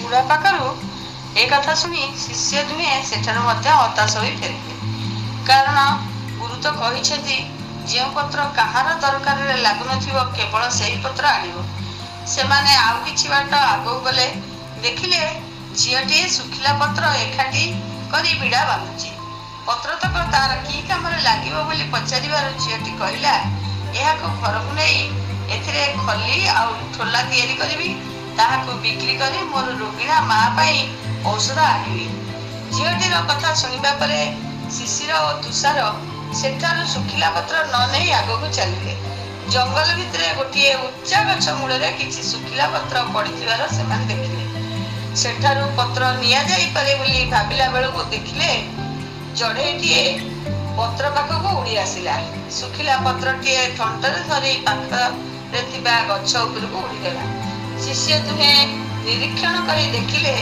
ବୁଢ଼ା ପାଖରୁ ଏ କଥା ଶୁଣି ଶିଷ୍ୟ ଦୁହେଁ ସେଠାରୁ ମଧ୍ୟ ହତାଶ ହୋଇ ଫେରିଲେ। କାରଣ ଗୁରୁ ତ କହିଛନ୍ତି ଯେଉଁ ପତ୍ର କାହାର ଦରକାରରେ ଲାଗୁନଥିବ କେବଳ ସେହି ପତ୍ର ଆଣିବ। ସେମାନେ ଆଉ କିଛି ବାଟ ଆଗକୁ ଗଲେ, ଦେଖିଲେ ଝିଅଟିଏ ଶୁଖିଲା ପତ୍ର ଏକାଠି କରି ବିଡ଼ା ବାନ୍ଧୁଛି। ପତ୍ରତକ ତାର କି କାମରେ ଲାଗିବ ବୋଲି ପଚାରିବାରୁ ଝିଅଟି କହିଲା, ଏହାକୁ ଘରକୁ ନେଇ ଏଥିରେ ଖଲି ଆଉ ଠୋଲା ତିଆରି କରିବି, ତାହାକୁ ବିକ୍ରି କରି ମୋର ରୋଗିଣା ମା ପାଇଁ ଔଷଧ ଆଣିବି। ଝିଅଟିର କଥା ଶୁଣିବା ପରେ ଶିଶିର ଓ ତୁଷାର ସେଠାରୁ ଶୁଖିଲା ପତ୍ର ନ ନେଇ ଆଗକୁ ଚାଲିଲେ। ଜଙ୍ଗଲ ଭିତରେ ଗୋଟିଏ ଉଚ୍ଚା ଗଛ ମୂଳରେ କିଛି ଶୁଖିଲା ପତ୍ର ପଡ଼ିଥିବାର ସେମାନେ ଦେଖିଲେ। ସେଠାରୁ ପତ୍ର ନିଆଯାଇପାରେ ବୋଲି ଭାବିଲା ବେଳକୁ ଦେଖିଲେ ଚଢ଼େଇଟିଏ ପତ୍ର ପାଖକୁ ଉଡ଼ି ଆସିଲା। ଶୁଖିଲା ପତ୍ରଟିଏ ଥଣ୍ଟରେ ଧରି ପାଖରେ ଥିବା ଗଛ ଉପରକୁ ଉଡ଼ିଗଲା। ଶିଷ୍ୟ ଦୁହେଁ ନିରୀକ୍ଷଣ କରି ଦେଖିଲେ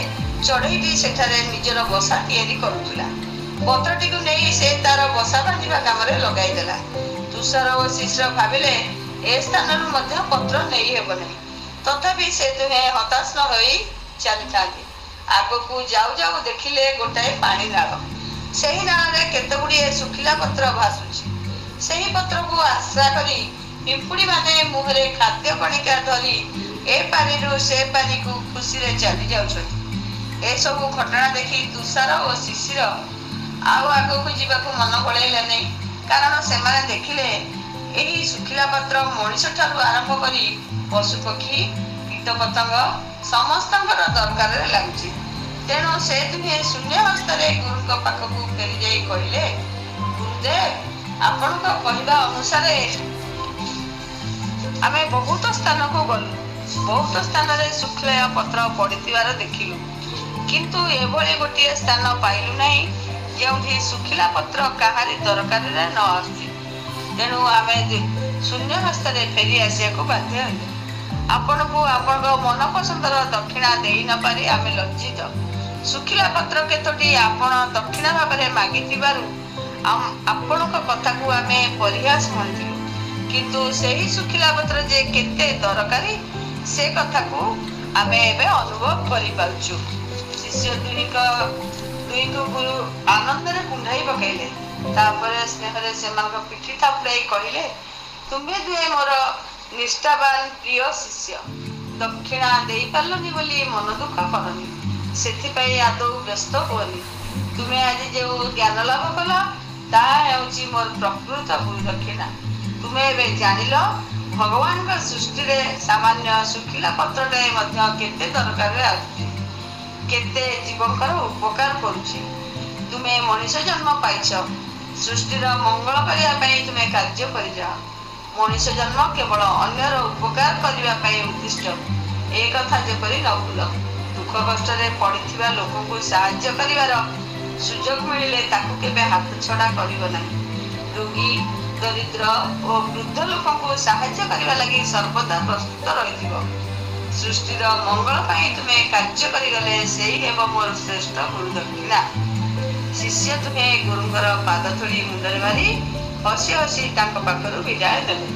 ଚଢ଼େଇଟି ସେଠାରେ ନିଜର ବସା ତିଆରି କରୁଥିଲା। ପତ୍ରଟିକୁ ନେଇ ସେ ତାର ବସା ବାନ୍ଧିବା କାମରେ ଲଗାଇଦେଲା। ତୁଷାର ଓ ଶିଶିର ଭାବିଲେ ଏ ସ୍ଥାନରୁ ମଧ୍ୟ ପତ୍ର ନେଇ ହେବ ନାହିଁ। ତଥାପି ସେ ଦୁହେଁ ହତାଶ ନ ହୋଇ ଚାଲିଥାନ୍ତି। ଆଗକୁ ଯାଉ ଯାଉ ଦେଖିଲେ ଗୋଟାଏ ପାଣି ନାଳ। ସେହି ନାଳରେ କେତେଗୁଡ଼ିଏ ଶୁଖିଲା ପତ୍ର ଭାସୁଛି। ସେହି ପତ୍ରକୁ ଆଶା କରି ପିମ୍ପୁଡ଼ିମାନେ ମୁହଁରେ ଖାଦ୍ୟ କଣିକା ଧରି ଏ ପାରିରୁ ସେ ପାରିକୁ ଖୁସିରେ ଚାଲି ଯାଉଛନ୍ତି। ଏସବୁ ଘଟଣା ଦେଖି ତୁଷାର ଓ ଶିଶିର ଆଉ ଆଗକୁ ଯିବାକୁ ମନ ବଳେଇଲେ ନାହିଁ। କାରଣ ସେମାନେ ଦେଖିଲେ ଏହି ଶୁଖିଲା ପତ୍ର ମଣିଷଠାରୁ ଆରମ୍ଭ କରି ପଶୁପକ୍ଷୀ, କୀଟପତଙ୍ଗ ସମସ୍ତଙ୍କର ଦରକାରରେ ଲାଗୁଛି। ତେଣୁ ସେ ଦୁହେଁ ଶୂନ୍ୟ ହସ୍ତରେ ଗୁରୁଙ୍କ ପାଖକୁ ଫେରିଯାଇ କହିଲେ, ଗୁରୁଦେବ, ଆପଣଙ୍କ କହିବା ଅନୁସାରେ ଆମେ ବହୁତ ସ୍ଥାନକୁ ଗଲୁ। ବହୁତ ସ୍ଥାନରେ ଶୁଖିଲା ପତ୍ର ପଡ଼ିଥିବାର ଦେଖିଲୁ, କିନ୍ତୁ ଏଭଳି ଗୋଟିଏ ସ୍ଥାନ ପାଇଲୁ ନାହିଁ ଯେଉଁଠି ଶୁଖିଲା ପତ୍ର କାହାରି ଦରକାରରେ ନ ଆସୁଛି। ତେଣୁ ଆମେ ଶୂନ୍ୟ ହସ୍ତରେ ଫେରି ଆସିବାକୁ ବାଧ୍ୟ ହେଲୁ। ଆପଣଙ୍କୁ ଆପଣଙ୍କ ମନ ପସନ୍ଦର ଦକ୍ଷିଣା ଦେଇ ନ ପାରି ଆମେ ଲଜ୍ଜିତ। ଶୁଖିଲା ପତ୍ର କେତୋଟି ଆପଣ ଦକ୍ଷିଣା ଭାବରେ ମାଗିଥିବାରୁ ଆପଣଙ୍କ କଥାକୁ ଆମେ ପରିହାସ ମଣିଥିଲୁ, କିନ୍ତୁ ସେହି ଶୁଖିଲା ପତ୍ର ଯେ କେତେ ଦରକାରୀ ସେ କଥାକୁ ଆମେ ଏବେ ଅନୁଭବ କରିପାରୁଛୁ। ଶିଷ୍ୟ ଦୁହିଁଙ୍କୁ ଗୁରୁ ଆନନ୍ଦରେ କୁଣ୍ଢାଇ ପକାଇଲେ। ତାପରେ ସ୍ନେହରେ ସେମାନଙ୍କ ପିଠି ଥାପୁଡ଼ାଇ କହିଲେ, ତୁମେ ଦୁହେଁ ମୋର ନିଷ୍ଠାବାନ ପ୍ରିୟ ଶିଷ୍ୟ। ଦକ୍ଷିଣା ଦେଇପାରିଲନି ବୋଲି ମନ ଦୁଃଖ କରନି, ସେଥିପାଇଁ ଆଦୌ ବ୍ୟସ୍ତ ହୁଅନି। ତୁମେ ଆଜି ଯେଉଁ ଜ୍ଞାନ ଲାଭ କଲ ତାହା ହେଉଛି ମୋର ପ୍ରକୃତ ଗୁରୁ ଦକ୍ଷିଣା। ତୁମେ ଏବେ ଜାଣିଲ ଭଗବାନଙ୍କ ସୃଷ୍ଟିରେ ସାମାନ୍ୟ ଶୁଖିଲା ପତ୍ରଟାଏ ମଧ୍ୟ କେତେ ଦରକାରରେ ଆସୁଛି, କେତେ ଜୀବଙ୍କର ଉପକାର କରୁଛି। ତୁମେ ମଣିଷ ଜନ୍ମ ପାଇଛ, ସୃଷ୍ଟିର ମଙ୍ଗଳ କରିବା ପାଇଁ ତୁମେ କାର୍ଯ୍ୟ କରିଯାଅ। ମଣିଷ ଜନ୍ମ କେବଳ ଅନ୍ୟର ଉପକାର କରିବା ପାଇଁ ଉଦ୍ଦିଷ୍ଟ, ଏ କଥା ଯେପରି ନ ଭୁଲ। ଦୁଃଖ କଷ୍ଟରେ ପଡ଼ିଥିବା ଲୋକଙ୍କୁ ସାହାଯ୍ୟ କରିବାର ସୁଯୋଗ ମିଳିଲେ ତାକୁ କେବେ ହାତଛଡ଼ା କରିବ ନାହିଁ। ରୋଗୀ, ଦରିଦ୍ର ଓ ବୃଦ୍ଧ ଲୋକଙ୍କୁ ସାହାଯ୍ୟ କରିବା ଲାଗି ସର୍ବଦା ପ୍ରସ୍ତୁତ ରହିଥିବ। ସୃଷ୍ଟିର ମଙ୍ଗଳ ପାଇଁ ତୁମେ କାର୍ଯ୍ୟ କରିଗଲେ ସେହି ହେବ ମୋର ଶ୍ରେଷ୍ଠ ଗୁରୁ ଦକ୍ଷିଣା। ଶିଷ୍ୟ ଦୁହେଁ ଗୁରୁଙ୍କର ପାଦ ଧରି ମୁଣ୍ଡରେ ମାରି ହସି ହସି ତାଙ୍କ ପାଖରୁ ବିଦାୟ ନେଲେ।